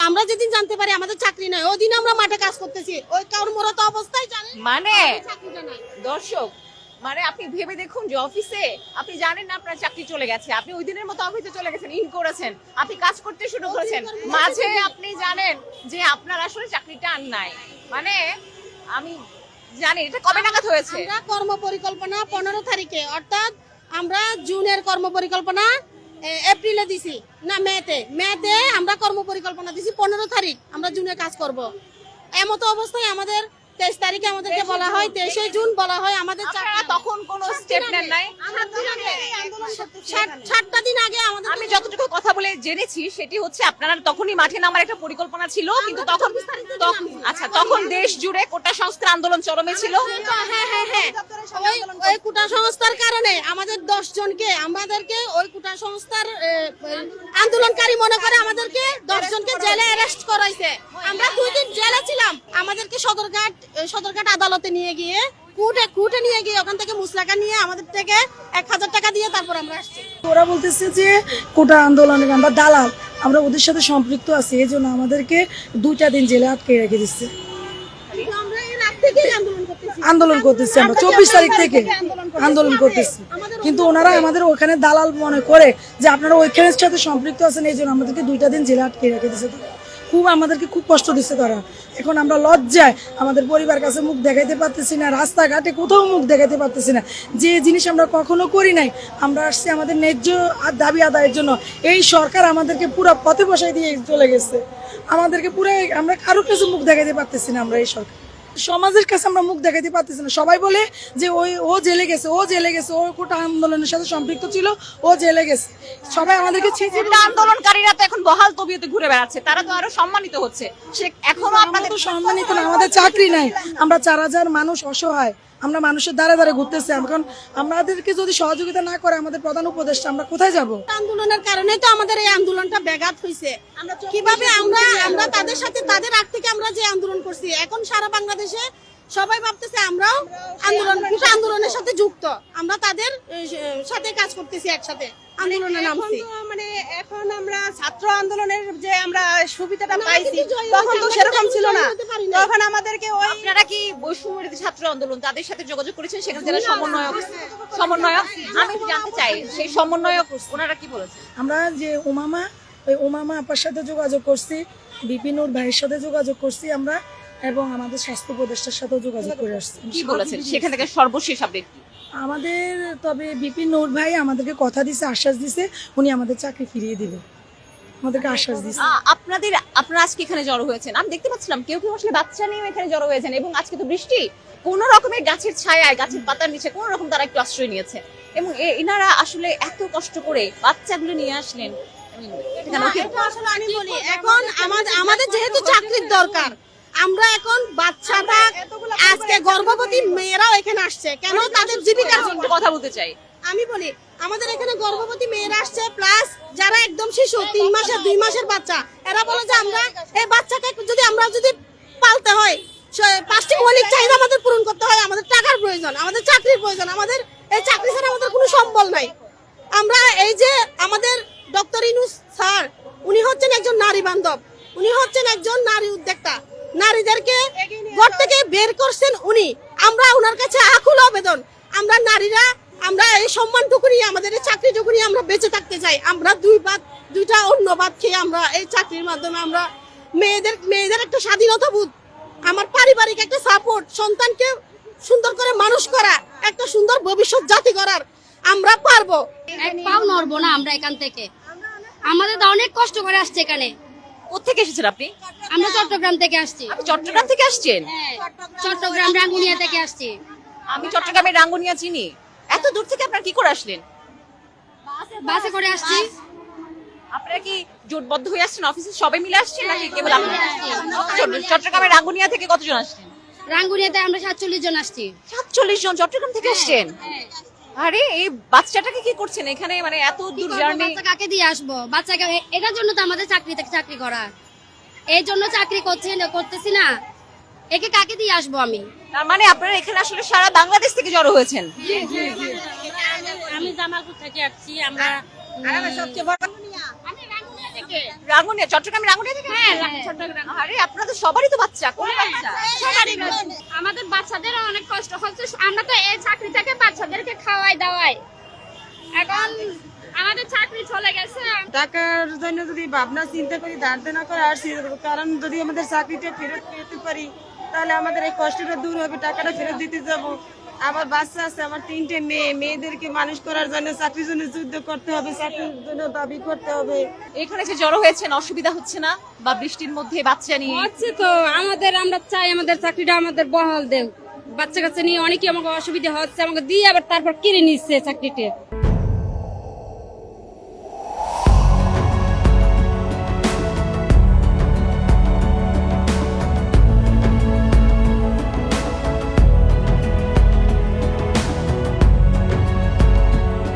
আমরা যেদিন জানতে পারি আমাদের চাকরি নাই, ওই দিন আমরা মাঠে কাজ করতেছি, ওই কর্মরত অবস্থায় জানেন মানে চাকরিটা নাই। দর্শক, মানে আপনি ভেবে দেখুন যে অফিসে আপনি জানেন না আপনার চাকরি চলে গেছে, আপনি ওই দিনের মতো অফিসে চলে গেছেন, ইন করেছেন, আপনি কাজ করতে শুরু করেছেন, মাঝে আপনি জানেন যে আপনার আসলে চাকরিটা আর নাই। মানে আমি জানি এটা কবে নাগাদ হয়েছে। আমরা কর্ম পরিকল্পনা 15 তারিখে, অর্থাৎ আমরা জুনের কর্ম পরিকল্পনা এপ্রিলে দিছি না মেতে আমরা কর্ম পরিকল্পনা দিছি 15 তারিখ আমরা জুনে কাজ করব। এমত অবস্থায় আমাদের 23 তারিখে আমাদেরকে বলা হয়, 23শে জুন বলা হয় আমাদের আপনারা তখন কোনো স্টেপ নেন নাই? 7টা দিন আগে আমাদের আমি যতটুকু কথা বলে জেনেছি সেটি হচ্ছে আপনারা তখনই মাঠে নামার একটা পরিকল্পনা ছিল, কিন্তু তখন আচ্ছা তখন দেশ জুড়ে কোটা সংস্কার আন্দোলন চরমে ছিল। হ্যাঁ, ওই কোটা সংস্থার কারণে আমাদের 10 জনকে আমাদেরকে ওই কোটা সংস্থার আন্দোলনকারী মনে করে আমাদেরকে 10 জনকে জেলে অ্যারেস্ট করাইছে। আমরা 2 দিন জেলে ছিলাম। আমাদেরকে সদরঘাট আদালতে নিয়ে গিয়ে কুটে নিয়ে গিয়ে ওখান থেকে মুসলাকা নিয়ে আমাদের থেকে 1000 টাকা দিয়ে তারপর আমরা আসছি। ওরা বলতেছে যে কোটা আন্দোলনের আমরা দালাল, আমরা ওদের সাথে সম্পৃক্ত আছি, এই জন্য আমাদেরকে 2টা দিন জেলে আটকে রেখে দিচ্ছে। আমরা এর আগ থেকেই আন্দোলন করতেছি, আমরা 24 তারিখ থেকে আন্দোলন করতেছি, কিন্তু ওনারা আমাদের ওখানে দালাল মনে করে যে আপনারা ওইখানের সাথে সম্পৃক্ত আছেন, এই জন্য আমাদেরকে 2টা দিন জেলে আটকে রেখে দিচ্ছে। খুব আমাদেরকে খুব কষ্ট দিচ্ছে তারা। এখন আমরা লজ্জায় আমাদের পরিবার কাছে মুখ দেখাইতে পারতেছি না, রাস্তাঘাটে কোথাও মুখ দেখাইতে পারতেছি না। যে জিনিস আমরা কখনো করি নাই, আমরা আসছি আমাদের ন্যায্য দাবি আদায়ের জন্য। এই সরকার আমাদেরকে পুরো পথে বসাই দিয়ে চলে গেছে, আমাদেরকে পুরো আমরা কারো কাছে মুখ দেখাইতে পারতেছি না। আমরা এই সরকার সমাজের কাছে আমরা মুখ দেখাইতে পারতেছি না। সবাই বলে যে ও জেলে গেছে, ও কোটা আন্দোলনের সাথে সম্পৃক্ত ছিল, ও জেলে গেছে। সবাই আমাদেরকে কোটা আন্দোলনকারীরা তো এখন বহাল তবিয়তে ঘুরে বেড়াচ্ছে, তারা তো আরো সম্মানিত হচ্ছে। সে এখনো আপনাদের সম্মানিত না, আমাদের চাকরি নাই, আমরা 4000 মানুষ অসহায়, আমরা মানুষের দ্বারা দ্বারা ঘুরতেছি। এখন আমাদেরকে যদি সহযোগিতা না করে আমাদের প্রধান উপদেষ্টা, আমরা কোথায় যাব? আন্দোলনের কারণে তো আমাদের এই আন্দোলনটা ব্যাঘাত হয়েছে। কিভাবে আমরা তাদের সাথে তাদের আগ থেকে আমরা যে আন্দোলন করছি, এখন সারা বাংলাদেশে সবাই ভাবতেছে আমরাও আন্দোলনের সাথে যুক্ত, আমরা তাদের সাথে কাজ করতেছি, একসাথে আন্দোলনে নামছি। মানে এখন আমরা ছাত্র আন্দোলনের যে আমরা সুবিধাটা পাইছি, তখন তো সেরকম ছিল না। তখন আমাদেরকে আপনারা কি বৈষম্যবিরোধী ছাত্র আন্দোলন তাদের সাথে যোগাযোগ করেছেন? সেখানে যারা সমন্বয়ক আমি জানতে চাই সেই সমন্বয়ক ওনারা কি বলেছেন? আমরা যে ওমামা আপার সাথে যোগাযোগ করছি, বিপিনুর ভাইয়ের সাথে যোগাযোগ করছি আমরা, এবং আমাদের স্বাস্থ্য উপদেষ্টার সাথেও যোগাযোগ করে আসছি। কি বলেছেন সেখান থেকে সর্বশেষ আপডেট কি? আমাদের তবে বিপিন নূর ভাই আমাদেরকে কথা দিছে, আশ্বাস দিছে উনি আমাদের চাকরি ফিরিয়ে দিবেন, আমাদেরকে আশ্বাস দিছে। আপনারা আজকে এখানে জড়ো হয়েছেন, আমি দেখতে পাচ্ছিলাম কেউ কেউ আসলে বাচ্চা নিয়ে এখানে জড়ো হয়েছেন, এবং আজকে তো বৃষ্টি, কোন রকমের গাছের ছায়ায় গাছের পাতার নিচে কোন রকম তারা একটু আশ্রয় নিয়েছে, এবং এনারা আসলে এত কষ্ট করে বাচ্চাগুলো নিয়ে আসলেন। আমি বলি এখন আমাদের যেহেতু চাকরির দরকার, আমরা এখন বাচ্চাটা আজকে গর্ভবতী মেয়েরাও এখানে আসছে, কেন? তাদের জীবিকার জন্য। কথা বলতে চাই, আমি বলি আমাদের এখানে গর্ভবতী মেয়েরা আসছে, প্লাস যারা একদম শিশু 3 মাসের 2 মাসের বাচ্চা, এরা বলে যে আমরা এই বাচ্চাকে যদি পালতে হয়, 5টি মৌলিক চাহিদা আমাদের পূরণ করতে হয়, আমাদের টাকার প্রয়োজন, আমাদের চাকরির প্রয়োজন, আমাদের এই চাকরি ছাড়া আমাদের কোনো সম্বল নাই। আমরা এই যে আমাদের ডক্টর ইউনূস স্যার, উনি হচ্ছেন একজন নারী বান্ধব, উনি হচ্ছেন একজন নারী উদ্যোক্তা, নারীদেরকে ঘর থেকে বের করছেন উনি। আমরা ওনার কাছে আকুল আবেদন, আমরা নারীরা আমরা এই সম্মানটুকু নিয়ে, আমাদের এই চাকরিটুকু নিয়ে আমরা বেঁচে থাকতে চাই। আমরা দুইটা অন্য ভাত খেয়ে আমরা এই চাকরির মাধ্যমে আমরা মেয়েদের একটা স্বাধীনতা বোধ, আমার পারিবারিক একটা সাপোর্ট, সন্তানকে সুন্দর করে মানুষ করা, একটা সুন্দর ভবিষ্যৎ জাতি করার আমরা পারবো। এক পাও নড়বো না আমরা এখান থেকে, আমাদের তো অনেক কষ্ট করে আসছে এখানে। কোত্থেকে এসেছেন আপনি? আমরা চট্টগ্রাম থেকে আসছি। আপনি চট্টগ্রাম থেকে আসছেন? হ্যাঁ, চট্টগ্রাম রাঙ্গুনিয়া থেকে আসছি। আমি চট্টগ্রামের রাঙ্গুনিয়া চিনি। এত দূর থেকে আপনারা কি করে আসলেন? বাসে করে আসছি। আপনারা কি জোটবদ্ধ হয়ে আসছেন, অফিসে সবাই মিলে আসছেন নাকি কেবল আপনি? চট্টগ্রামের রাঙ্গুনিয়া থেকে কতজন আসছেন? রাঙ্গুনিয়াতে আমরা 47 জন আসছি। 47 জন চট্টগ্রাম থেকে আসছেন? আরে এই বাচ্চাটাকে কি করছেন এখানে, মানে এত দূর জার্নি? বাচ্চা কাকে দিয়ে আসবো? বাচ্চাকে এটার জন্য তো আমাদের চাকরি করা, এই জন্য চাকরি করতেছি না, একে কাকে দিয়ে আসবো আমি? তার মানে আপনারা এখানে আসলে সারা বাংলাদেশ থেকে জড়ো হয়েছেন? আমি জামালপুর থেকে আসছি। আমরা রাঙ্গুনিয়া, চট্টগ্রামের রাঙ্গুনিয়া থেকে? হ্যাঁ, সবারই তো বাচ্চা, কোন বাচ্চা? সবারই বাচ্চা। আমাদের বাচ্চাদের অনেক কষ্ট হচ্ছে, আমরা তো এই চাকরি থেকে বাচ্চাদেরকে খাওয়াই দাওয়াই, এখন আমাদের চাকরি চলে গেছে। টাকার জন্য যদি ভাবনা চিন্তা করি, ধার দেনা করে আসছি, কারণ যদি আমাদের চাকরিটা ফেরত পেতে পারি তাহলে আমাদের এই কষ্টটা দূর হবে, টাকাটা ফেরত দিতে যাব। আমার বাচ্চা আছে, আমার 3টে মেয়ে, মেয়েদেরকে মানুষ করার জন্য চাকরির জন্য যুদ্ধ করতে হবে, চাকরির জন্য দাবি করতে হবে। এখানে যে জড়ো হয়েছেন অসুবিধা হচ্ছে না? বা বৃষ্টির মধ্যে বাচ্চা নিয়ে? হচ্ছে তো আমরা চাই আমাদের চাকরিটা আমাদের বহাল দেও। বাচ্চা কাচ্চা নিয়ে অনেকই আমাকে অসুবিধা হচ্ছে, আমাকে দিয়ে আবার তারপর কিনে নিচ্ছে চাকরিটা।